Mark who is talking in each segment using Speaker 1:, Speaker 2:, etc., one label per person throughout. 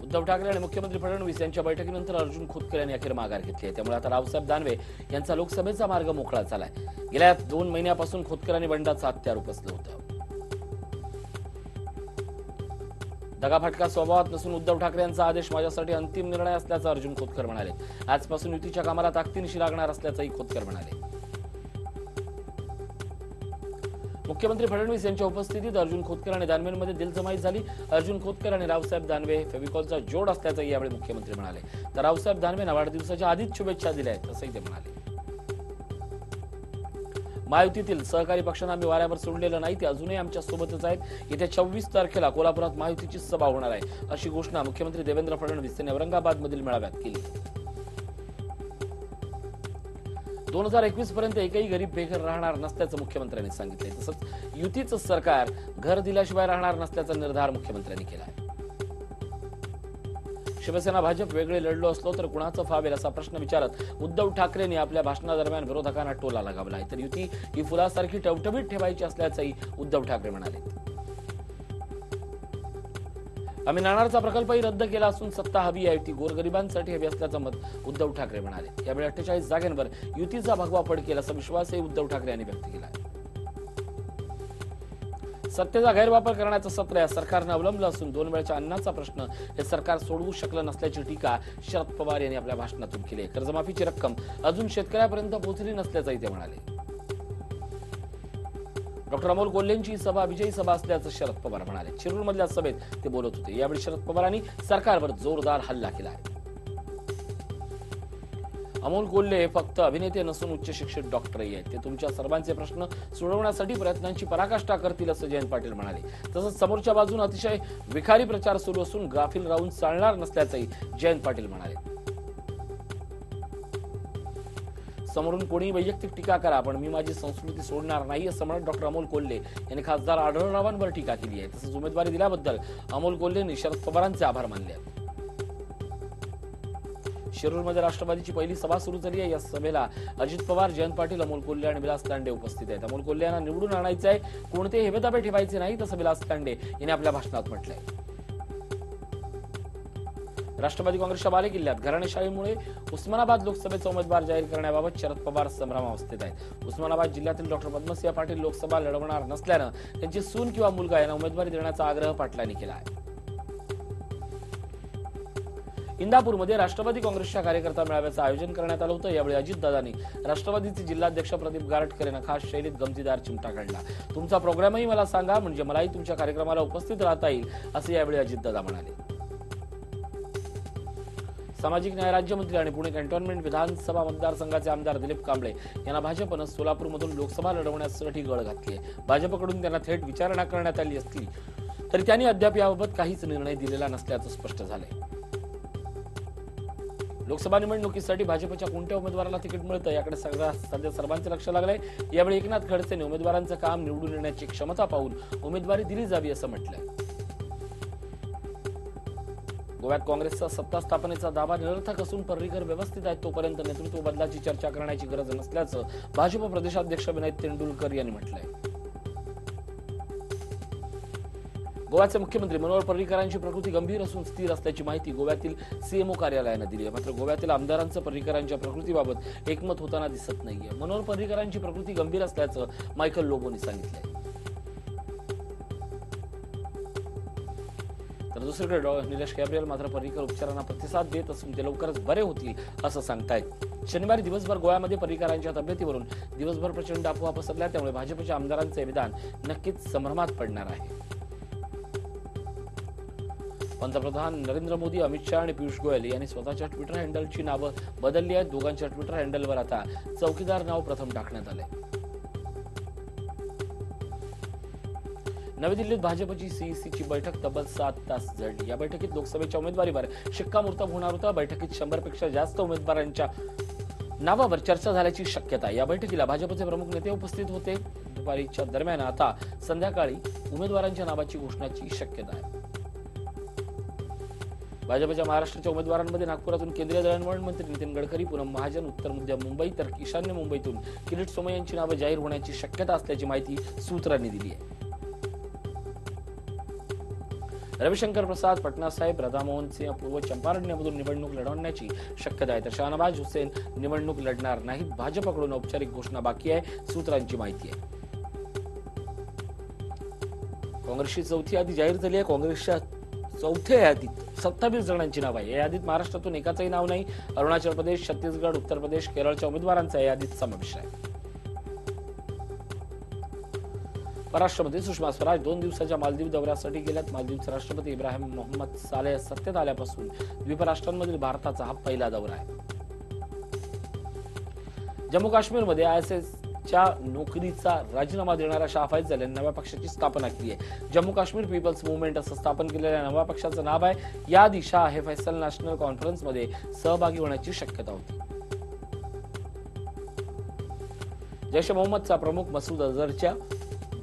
Speaker 1: उद्धव ठाकरे आणि मुख्यमंत्री फडणवीस यांच्या बैठकीनंतर अर्जुन खोतकर यांनी अखेर माघार घेतली आहे. त्यामुळे आता रावसाहेब दानवे यांचा लोकसभेचा मार्ग मोकळा झालाय. गेल्या 2 महिन्यापासून खोतकरांनी बंडाचं हत्यार उपसलं होतं. दगाफटका स्वभावात नसून उद्धव ठाकरे यांचा आदेश माझ्यासाठी अंतिम निर्णय असल्याचं अर्जुन खोतकर म्हणाले. आजपासून युतीच्या कामाला ताकदीनिशी लागणार असल्याचंही खोतकर म्हणाले. मुख्यमंत्री फडणवीस यांच्या उपस्थितीत अर्जुन खोतकर आणि दानवेंमध्ये दिलजमाई झाली. अर्जुन खोतकर आणि रावसाहेब दानवे फेविकॉलचा जोड असल्याचंही यावेळी मुख्यमंत्री म्हणाले. तर रावसाहेब दानवेंना वाढदिवसाच्या आधीच शुभेच्छा दिल्या आहेत असंही ते म्हणाले. महायुतीतील सहकारी पक्षांना आम्ही वाऱ्यावर सोडलेलं नाही, ते अजूनही आमच्या सोबतच आहेत. येत्या 24 तारखेला कोल्हापुरात महायुतीची सभा होणार आहे, अशी घोषणा मुख्यमंत्री देवेंद्र फडणवीस यांनी औरंगाबादमधील मेळाव्यात केली. 2021 पर्यंत एकही गरीब बेघर राहणार नसल्याचं मुख्यमंत्र्यांनी सांगितलंय. तसंच युतीचं सरकार घर दिल्याशिवाय राहणार नसल्याचा निर्धार मुख्यमंत्र्यांनी केला आहे. शिवसेना भाजप वेगळे लढलो असलो तर कुणाचं फावेल असा प्रश्न विचारत उद्धव ठाकरेंनी आपल्या भाषणादरम्यान विरोधकांना टोला लगावला आहे. तर युती ही फुलासारखी टवटवीत ठेवायची असल्याचंही उद्धव ठाकरे म्हणाले. आम्ही नाणारचा प्रकल्पही रद्द केला असून सत्ता हवी आहे ती गोरगरिबांसाठी हवी असल्याचं मत उद्धव ठाकरे म्हणाले. यावेळी 48 जागांवर युतीचा भगवा पडकेल असा विश्वासही उद्धव ठाकरे यांनी व्यक्त केला. सत्तेचा गैरवापर करण्याचं सत्र या सरकारनं अवलंबलं असून 2 वेळच्या अन्नाचा प्रश्न हे सरकार सोडवू शकलं नसल्याची टीका शरद पवार यांनी आपल्या भाषणातून केली. कर्जमाफीची रक्कम अजून शेतकऱ्यापर्यंत पोहोचली नसल्याचंही ते म्हणाले. डॉक्टर अमोल कोल्हेंची सभा विजयी सभा असल्याचं शरद पवार म्हणाले. शिरूरमधल्या सभेत ते बोलत होते. यावेळी शरद पवारांनी सरकारवर जोरदार हल्ला केला आहे. अमोल कोल्हे फक्त अभिनेते नसून उच्च शिक्षित डॉक्टरही आहेत. ते तुमच्या सर्वांचे प्रश्न सोडवण्यासाठी प्रयत्नांची पराकाष्ठा करतील असं जयंत पाटील म्हणाले. तसंच समोरच्या बाजून अतिशय विखारी प्रचार सुरू असून गाफील राहून चालणार नसल्याचंही जयंत पाटील म्हणाले. समोरून कोणी वैयक्तिक टीका करा पण मी माझी संस्कृती सोडणार नाही असं म्हणत डॉक्टर अमोल कोल्हे यांनी खासदार आढळरावांवर टीका केली आहे. तसंच उमेदवारी दिल्याबद्दल अमोल कोल्हेंनी शरद पवारांचे आभार मानले आहेत. शिरूरमध्ये राष्ट्रवादीची पहिली सभा सुरू झाली आहे. या सभेला अजित पवार, जयंत पाटील, अमोल कोल्हे आणि विलास लांडे उपस्थित आहेत. अमोल कोल्हे यांना निवडून आणायचं आहे, कोणते हेवेदाबे ठेवायचे नाही असं विलास लांडे यांनी आपल्या भाषणात म्हटलंय. राष्ट्रवादी काँग्रेसच्या बालेकिल्ल्यात घराणेशाहीमुळे उस्मानाबाद लोकसभेचा उमेदवार जाहीर करण्याबाबत शरद पवार संभ्रमावस्थेत आहेत. उस्मानाबाद जिल्ह्यातील डॉक्टर पद्मसिंह पाटील लोकसभा लढवणार नसल्यानं त्यांची सून किंवा मुलगा यांना उमेदवारी देण्याचा आग्रह पाटलांनी केला आहे. इंदापूरमध्ये राष्ट्रवादी काँग्रेसच्या कार्यकर्ता मेळाव्याचं आयोजन करण्यात आलं होतं. यावेळी अजितदादांनी राष्ट्रवादीचे जिल्हाध्यक्ष प्रदीप गारटकर यांना खास शैलीत गमतीदार चिमटा काढला. तुमचा प्रोग्रामही मला सांगा म्हणजे मलाही तुमच्या कार्यक्रमाला उपस्थित राहता येईल असं यावेळी अजितदादा म्हणाले. सामाजिक न्याय राज्यमंत्री आणि पुणे कॅन्टोन्मेंट विधानसभा मतदारसंघाचे आमदार दिलीप कांबळे यांना भाजपनं सोलापूरमधून लोकसभा लढवण्यासाठी गळ घातली आहे. भाजपकडून त्यांना थेट विचारणा करण्यात आली असली तरी त्यांनी अद्याप याबाबत काहीच निर्णय दिलेला नसल्याचं स्पष्ट झालंय. लोकसभा निवडणुकीसाठी भाजपच्या कोणत्या उमेदवाराला तिकीट मिळतं याकडे सध्या सर्वांचे लक्ष लागलंय. यावेळी एकनाथ खडसेंनी उमेदवारांचं काम निवडून येण्याची क्षमता पाहून उमेदवारी दिली जावी असं म्हटलंय. गोव्यात काँग्रेसचा सत्ता स्थापनेचा दावा निरर्थक असून पर्रीकर व्यवस्थित आहेत तोपर्यंत नेतृत्व बदलाची चर्चा करण्याची गरज नसल्याचं भाजप प्रदेशाध्यक्ष विनय तेंडुलकर यांनी म्हटलंय. गोव्याचे मुख्यमंत्री मनोहर पर्रीकरांची प्रकृती गंभीर असून स्थिर असल्याची माहिती गोव्यातील सीएमओ कार्यालयानं दिली आहे. मात्र गोव्यातील आमदारांचं पर्रीकरांच्या प्रकृतीबाबत एकमत होताना दिसत नाहीये. मनोहर पर्रीकरांची प्रकृती गंभीर असल्याचं मायकल लोबोनी सांगितलंय. तर दुसरीकडे निलेश कॅब्रियल मात्र पर्रीकर उपचारांना प्रतिसाद देत असून ते लवकरच बरे होतील असं सांगतायत. शनिवारी दिवसभर गोव्यामध्ये पर्रीकरांच्या तब्येतीवरून दिवसभर प्रचंड अफवा पसरल्या. त्यामुळे भाजपच्या आमदारांचे विधान नक्कीच संभ्रमात पडणार आहे. पंतप्रधान नरेंद्र मोदी, अमित शहा आणि पियुष गोयल यांनी स्वतःच्या ट्विटर हँडलची नावं बदलली आहेत. दोघांच्या ट्विटर हँडलवर आता चौकीदार नाव प्रथम टाकण्यात आलंय. नवी दिल्लीत भाजपची सीईसीची बैठक तब्बल 7 तास झडली. या बैठकीत लोकसभेच्या उमेदवारीवर शिक्कामोर्तब होणार होता. बैठकीत 100 पेक्षा जास्त उमेदवारांच्या नावावर चर्चा झाल्याची शक्यता. या बैठकीला भाजपचे प्रमुख नेते उपस्थित होते. दुपारीच्या दरम्यान आता संध्याकाळी उमेदवारांच्या नावाची घोषणाची शक्यता आहे. भाजपच्या महाराष्ट्राच्या उमेदवारांमध्ये नागपुरातून केंद्रीय दळणवळण मंत्री नितीन गडकरी, पूनम महाजन, उत्तर मध्य मुंबई तर ईशान्य मुंबईतून किरीट सोमय्या यांची नावं जाहीर होण्याची शक्यता असल्याची माहिती सूत्रांनी दिली आहे. रविशंकर प्रसाद, पटना साहेब, राधामोहन सिंह पूर्व चंपारण्यमधून निवडणूक लढवण्याची शक्यता आहे, तर शाहनवाज हुसेन निवडणूक लढणार नाहीत. भाजपकडून औपचारिक घोषणा बाकी आहे, सूत्रांची माहिती आहे. काँग्रेसची चौथी यादी जाहीर झाली आहे. काँग्रेसच्या चौथ्या यादीत 27 जणांची नाव आहे. या यादीत महाराष्ट्रातून एकाचंही नाव नाही. अरुणाचल प्रदेश, छत्तीसगड, उत्तर प्रदेश, केरळच्या उमेदवारांचा या यादीत समावेश आहे. परराष्ट्रमंत्री सुषमा स्वराज 2 दिवसाच्या मालदीव दौऱ्यासाठी गेल्यात. मालदीवचे राष्ट्रपती इब्राहिम मोहम्मद सालेह सत्तेत आल्यापासून द्वीपराष्ट्रांमधील भारताचा हा पहिला दौरा आहे. जम्मू काश्मीरमध्ये ISSच्या नोकरीचा राजीनामा देणाऱ्या शाह फैसल यांनी नव्या पक्षाची स्थापना केली आहे. जम्मू काश्मीर पीपल्स मुव्हमेंट असं स्थापन केलेल्या नव्या पक्षाचं नाव आहे. याआधी शाह हे फैसल नॅशनल कॉन्फरन्समध्ये सहभागी होण्याची शक्यता होती. जैश ए मोहम्मदचा प्रमुख मसूद अझहरच्या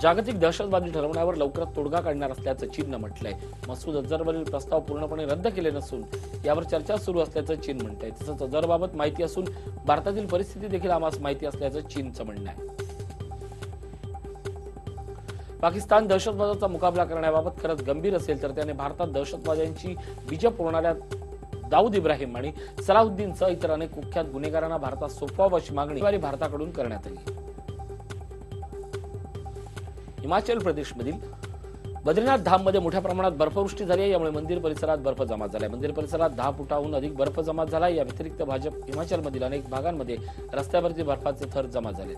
Speaker 1: जागतिक दहशतवादी ठरवण्यावर लवकरात तोडगा काढणार असल्याचं चीननं म्हटलंय. मसूद अझहरवरील प्रस्ताव पूर्णपणे रद्द केले नसून यावर चर्चा सुरू असल्याचं चीन म्हणतंय. तसंच अझहरबाबत माहिती असून भारतातील परिस्थिती देखील आम्हास माहिती असल्याचं चीनचं म्हणणं आहे. पाकिस्तान दहशतवादाचा मुकाबला करण्याबाबत खरंच गंभीर असेल तर त्याने भारतात दहशतवाद्यांची बीजं पुरवणाऱ्या दाऊद इब्राहिम आणि सलाहुद्दीनसह इतर अनेक कुख्यात गुन्हेगारांना भारतात सोपवावं अशी मागणी भारताकडून करण्यात आली. हिमाचल प्रदेशमधील बद्रीनाथ धाममध्ये मोठ्या प्रमाणात बर्फवृष्टी झाली आहे. यामुळे मंदिर परिसरात बर्फ जमा झालाय. मंदिर परिसरात 10 फुटाहून अधिक बर्फ जमा झाला. या व्यतिरिक्त हिमाचलमधील अनेक भागांमध्ये रस्त्यावरती बर्फाचे थर जमा झाले.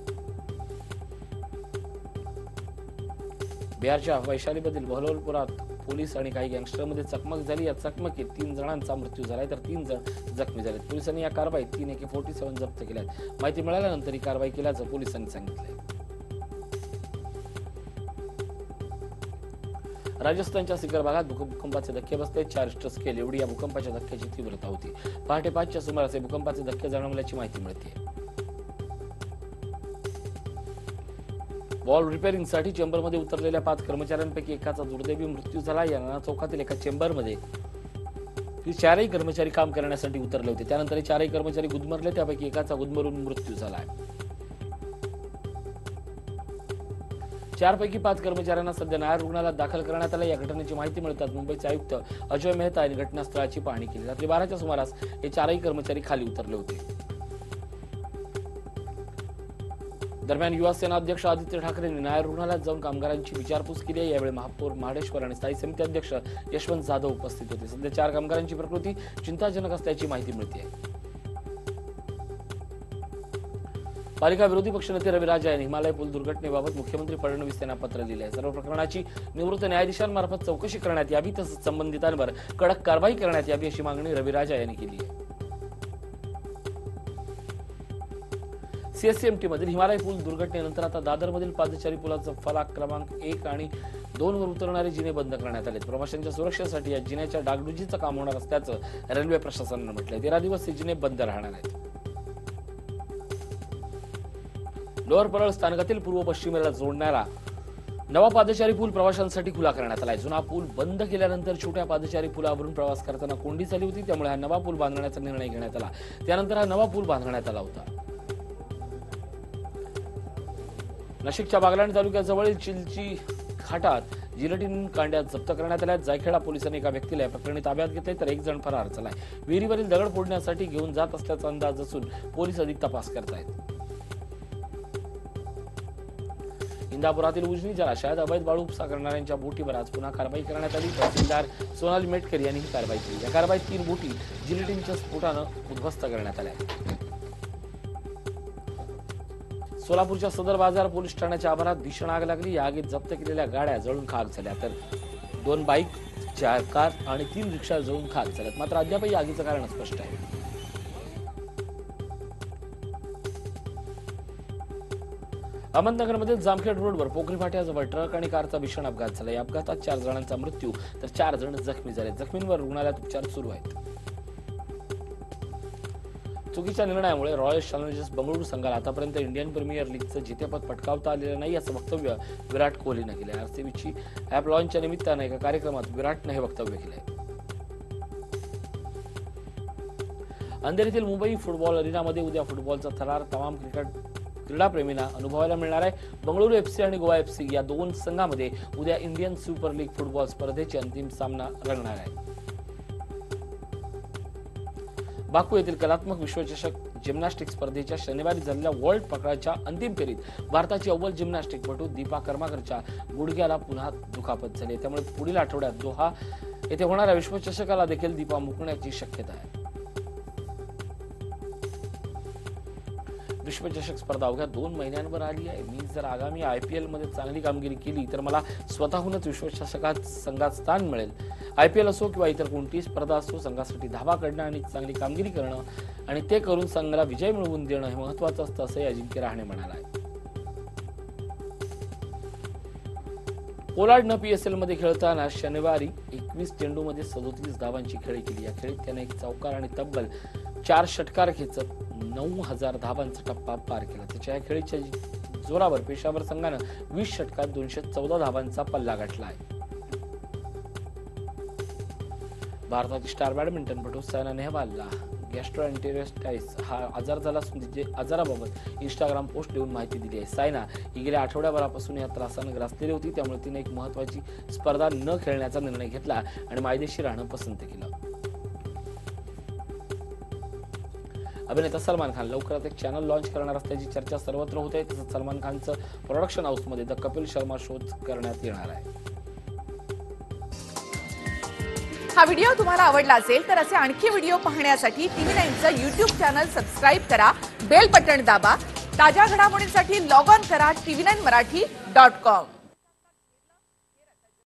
Speaker 1: बिहारच्या वैशालीमधील बहलोलपुरात पोलीस आणि काही गँगस्टरमध्ये चकमक झाली. या चकमकीत 3 जणांचा मृत्यू झालाय तर 3 जण जखमी झालेत. पोलिसांनी या कारवाईत 3 AK-47 जप्त केल्यात. माहिती मिळाल्यानंतर ही कारवाई केल्याचं पोलिसांनी सांगितलंय. राजस्थानच्या सिकर भागात भूकंपाचे धक्के बसले. 4 रिश्टर स्केल एवढी या भूकंपाच्या धक्क्याची तीव्रता होती. पहाटे 5च्या सुमारास भूकंपाचे धक्के जाणवल्याची माहिती मिळते. वॉल रिपेअरिंगसाठी चेंबरमध्ये उतरलेल्या 5 कर्मचाऱ्यांपैकी एकाचा दुर्दैवी मृत्यू झाला. या नाना चौकातील एका चेंबरमध्ये 4ही कर्मचारी काम करण्यासाठी उतरले होते. त्यानंतर 4ही कर्मचारी गुदमरले. त्यापैकी एकाचा गुदमरून मृत्यू झाला. 4 पैकी 5 कर्मचाऱ्यांना सध्या नायर रुग्णालयात दाखल करण्यात आलं. या घटनेची माहिती मिळताच मुंबईचे आयुक्त अजय मेहता यांनी घटनास्थळाची पाहणी केली. रात्री 12च्या सुमारास हे 4ही कर्मचारी खाली उतरले होते. दरम्यान युवा सेना अध्यक्ष आदित्य ठाकरेंनी नायर रुग्णालयात जाऊन कामगारांची विचारपूस केली आहे. यावेळी महापौर महाडेश्वर आणि स्थायी समिती अध्यक्ष यशवंत जाधव उपस्थित होते. सध्या 4 कामगारांची प्रकृती चिंताजनक असल्याची माहिती मिळते आहे. पालिका विरोधी पक्षनेते रवी राजा यांनी हिमालय पूल दुर्घटनेबाबत मुख्यमंत्री फडणवीस यांना पत्र लिहिले आहे. सर्व प्रकरणाची निवृत्त न्यायाधीशांमार्फत चौकशी करण्यात यावी तसंच संबंधितांवर कडक कारवाई करण्यात यावी अशी मागणी रवी राजा यांनी केली आहे. CSMT मधील हिमालय पूल दुर्घटनेनंतर आता दादरमधील पादचारी पुलाचं फलाक क्रमांक 1 आणि 2 वर उतरणारे जिने बंद करण्यात आले. प्रवाशांच्या सुरक्षेसाठी या जिन्याच्या डागडुजीचं काम होणार असल्याचं रेल्वे प्रशासनानं म्हटलंय. 13 दिवस हे जिने बंद राहणार आहेत. लोअर परळ स्थानकातील पूर्व पश्चिमेला जोडणारा नवा पादचारी पूल प्रवाशांसाठी खुला करण्यात आलाय. जुना पूल बंद केल्यानंतर छोट्या पादचारी पुलावरून प्रवास करताना कोंडी झाली होती. त्यामुळे हा नवा पूल बांधण्याचा निर्णय घेण्यात आला. त्यानंतर हा नवा पूल बांधण्यात आला होता. नाशिकच्या बागलाण तालुक्याजवळील चिलची घाटात जिलेटिन कांड्या जप्त करण्यात आल्या. जायखेडा पोलिसांनी एका व्यक्तीला या प्रकरणी ताब्यात घेतले तर 1 जण फरार झालाय. विहिरीवरील दगड फोडण्यासाठी घेऊन जात असल्याचा अंदाज असून पोलीस अधिक तपास करतायत. इंदापुरातील उजनी जलाशयात अवैध वाळू उपसा करणाऱ्यांच्या बोटीवर आज पुन्हा कारवाई करण्यात आली. तहसीलदार सोनाली मेटकर यांनी ही कारवाई केली. या कारवाईत 3 बोटी जिलेटिनच्या स्फोटानं उद्ध्वस्त करण्यात आल्या. सोलापूरच्या सदर बाजार पोलीस ठाण्याच्या आवारात भीषण आग लागली. या आगीत जप्त केलेल्या गाड्या जळून खाक झाल्या तर 2 बाईक, 4 कार आणि 3 रिक्षा जळून खाक झाल्यात. मात्र अद्यापही आगीचं कारण स्पष्ट आहे. अहमदनगरमधील जामखेड रोडवर पोखरी फाट्याजवळ ट्रक आणि कारचा भीषण अपघात झाला. या अपघातात 4 जणांचा मृत्यू तर 4 जण जखमी झाले. जखमींवर रुग्णालयात उपचार सुरू आहेत. चुकीच्या निर्णयामुळे रॉयल चॅलेंजर्स बंगळुरू संघाला आतापर्यंत इंडियन प्रीमियर लीगचं जेतेपद पटकावता आलेलं नाही असं वक्तव्य विराट कोहलीनं केलं. RCBची ॲप लॉन्चच्या निमित्तानं एका कार्यक्रमात विराटनं हे वक्तव्य केलंय. अंधेरीतील मुंबई फुटबॉल अरिनामध्ये उद्या फुटबॉलचा थरार. तमाम क्रिकेट क्रीडाप्रेमींना अनुभवायला मिळणार आहे। बंगळुरू एफसी आणि गोवा एफसी या दोन संघांमध्ये उद्या इंडियन सुपर लीग फुटबॉल स्पर्धेचे अंतिम सामना रंगणार आहे। बाकू येथील कलात्मक विश्वचषक जिम्नॅस्टिक स्पर्धेच्या शनिवारी झालेल्या वर्ल्ड पकडाच्या अंतिम फेरीत भारताची अव्वल जिम्नॅस्टिकपटू दीपा कर्माकरच्या गुडघ्याला पुन्हा दुखापत झाली, त्यामुळे पुढील आठवड्यात दोहा येथे होणाऱ्या विश्वचषकाला देखील दीपा मुकण्याची शक्यता आहे। विश्वचषक स्पर्धा अवघ्या 2 महिन्यांवर आली आहे। मी जर आगामी IPL मध्ये चांगली कामगिरी केली तर मला स्वतःहूनच विश्वचषकात संघात स्थान मिळेल। IPL असो किंवा इतर कोणतीही स्पर्धा असो, संघासाठी धावा काढणं आणि चांगली कामगिरी करणं आणि ते करून संघाला विजय मिळवून देणं हे महत्त्वाचं असतं, असंही अजिंक्य रहाणे म्हणाला आहे। पोलार्डनं PSL मध्ये खेळताना शनिवारी 21 चेंडूमध्ये 37 धावांची खेळी केली। या खेळीत त्याने एक चौकार आणि तब्बल 4 षटकार खेचत 9000 धावांचा टप्पा पार केला। त्याच्या या खेळीच्या जोरावर पेशावर संघानं 20 षटकात 214 धावांचा पल्ला गाठला आहे। भारताची स्टार बॅडमिंटनपटू सायना नेहवालला गॅस्ट्रोएंटेरिटायटिस हा आजार झाला असून तिचे आजाराबाबत इंस्टाग्राम पोस्ट देऊन माहिती दिली आहे। सायना ही गेल्या आठवड्याभरापासून या त्रासानं ग्रासलेली होती, त्यामुळे तिने एक महत्त्वाची स्पर्धा न खेळण्याचा निर्णय घेतला आणि मायदेशी राहणं पसंत केलं। अभिनेता सलमान खान लवकरात एक चॅनल लॉन्च करणार असल्याची चर्चा सर्वत्र होत आहे। तसंच सलमान खानचं प्रोडक्शन हाऊसमध्ये द कपिल शर्मा शो करण्यात येणार आहे।
Speaker 2: हा व्हिडिओ तुम्हाला आवडला असेल तर असे आणखी व्हिडिओ पाहण्यासाठी TV9चं YouTube चॅनल सबस्क्राइब करा, बेल बटन दाबा। ताज्या घडामोडींसाठी लॉग ऑन करा tv9marathi.com।